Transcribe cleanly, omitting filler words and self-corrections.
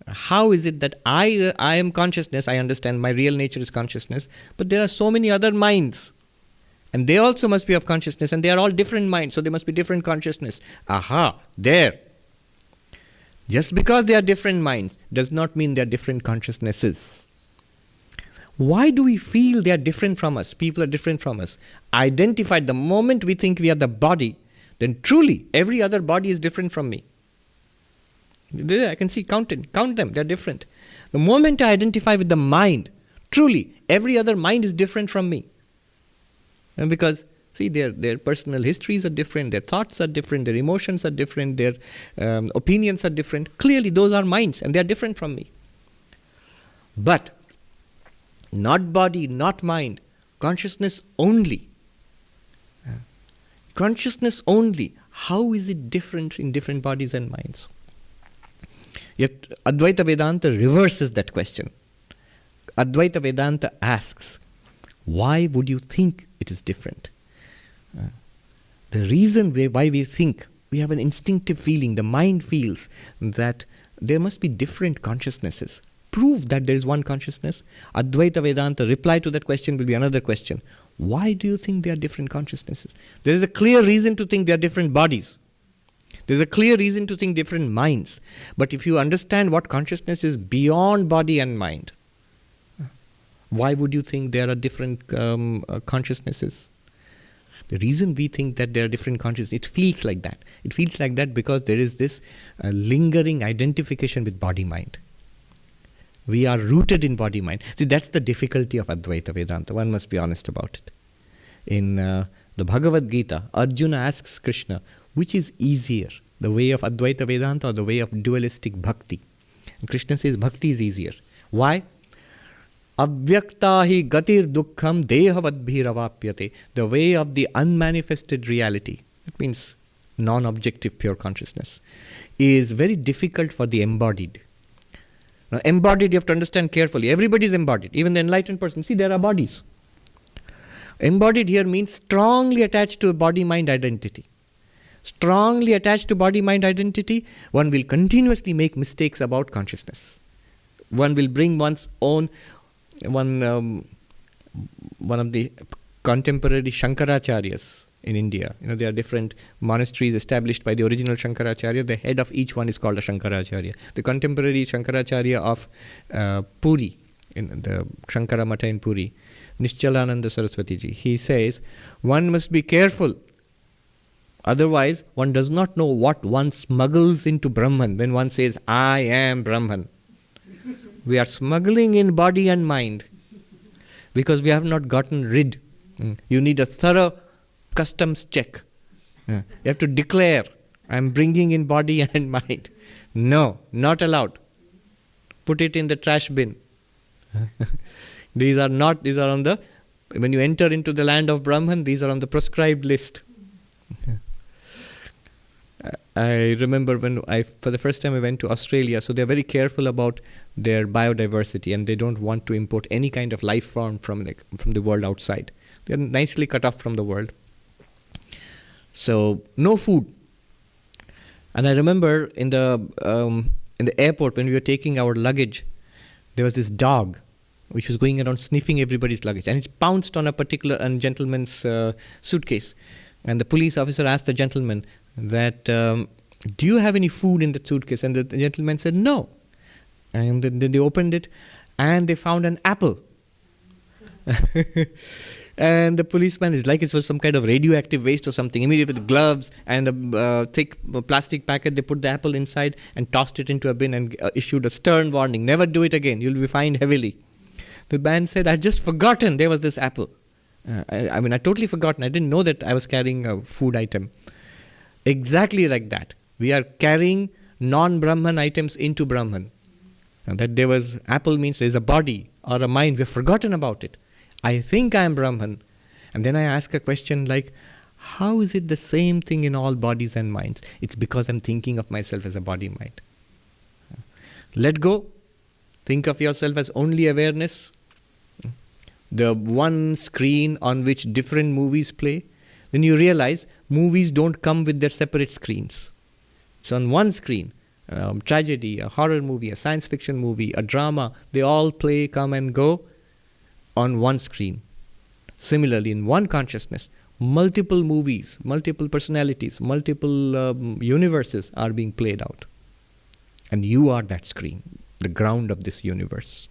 How is it that I am consciousness, I understand my real nature is consciousness, but there are so many other minds, and they also must be of consciousness, and they are all different minds, so they must be different consciousness. Aha, there. Just because they are different minds does not mean they are different consciousnesses. Why do we feel they are different from us? People are different from us. Identified the moment we think we are the body, then truly every other body is different from me. I can see, count them, they're different. The moment I identify with the mind, truly every other mind is different from me. And because, see, their personal histories are different, their thoughts are different, their emotions are different, their opinions are different. Clearly those are minds and they're different from me. But not body, not mind, consciousness only. Consciousness only. How is it different in different bodies and minds? Yet Advaita Vedanta reverses that question. Advaita Vedanta asks, why would you think it is different? The reason why we think, we have an instinctive feeling, the mind feels that there must be different consciousnesses. Prove that there is one consciousness. Advaita Vedanta reply to that question will be another question. Why do you think they are different consciousnesses? There is a clear reason to think they are different bodies. There is a clear reason to think different minds. But if you understand what consciousness is beyond body and mind, why would you think there are different consciousnesses? The reason we think that there are different consciousnesses, it feels like that. It feels like that because there is this lingering identification with body-mind. We are rooted in body-mind. See, that's the difficulty of Advaita Vedanta. One must be honest about it. In the Bhagavad Gita, Arjuna asks Krishna, which is easier, the way of Advaita Vedanta or the way of dualistic bhakti? And Krishna says bhakti is easier. Why? Avyakta hi gatir dukkham dehavadbhiravapyate. The way of the unmanifested reality, it means non-objective pure consciousness, is very difficult for the embodied. Now, embodied, you have to understand carefully. Everybody is embodied, even the enlightened person. See, there are bodies. Embodied here means strongly attached to a body-mind identity. Strongly attached to body-mind identity, one will continuously make mistakes about consciousness. One will bring one's own, one of the contemporary Shankaracharyas in India. There are different monasteries established by the original Shankaracharya. The head of each one is called a Shankaracharya. The contemporary Shankaracharya of Puri, in the Shankara Matha in Puri, Nishchalananda Saraswati ji, he says, one must be careful. Otherwise, one does not know what one smuggles into Brahman when one says, I am Brahman. We are smuggling in body and mind because we have not gotten rid. You need a thorough customs check. You have to declare, I am bringing in body and mind. No, not allowed. Put it in the trash bin. These are on the, when you enter into the land of Brahman, these are on the prescribed list. I remember when for the first time I went to Australia, so they're very careful about their biodiversity and they don't want to import any kind of life form from the world outside. They're nicely cut off from the world. So, no food. And I remember in the airport when we were taking our luggage, there was this dog which was going around sniffing everybody's luggage, and it pounced on a particular gentleman's suitcase. And the police officer asked the gentleman that, do you have any food in the suitcase? And the gentleman said, no. And then they opened it and they found an apple. And the policeman is like it was some kind of radioactive waste or something. Immediately with gloves and a thick plastic packet, they put the apple inside and tossed it into a bin and issued a stern warning. Never do it again. You'll be fined heavily. The man said, I just forgotten there was this apple. I totally forgotten. I didn't know that I was carrying a food item. Exactly like that. We are carrying non-Brahman items into Brahman. And that there was, apple means there is a body or a mind. We have forgotten about it. I think I am Brahman. And then I ask a question like, how is it the same thing in all bodies and minds? It's because I'm thinking of myself as a body-mind. Let go. Think of yourself as only awareness. The one screen on which different movies play. Then you realize movies don't come with their separate screens. It's on one screen. tragedy, a horror movie, a science fiction movie, a drama, they all play, come and go on one screen. Similarly, in one consciousness, multiple movies, multiple personalities, multiple universes are being played out. And you are that screen, the ground of this universe.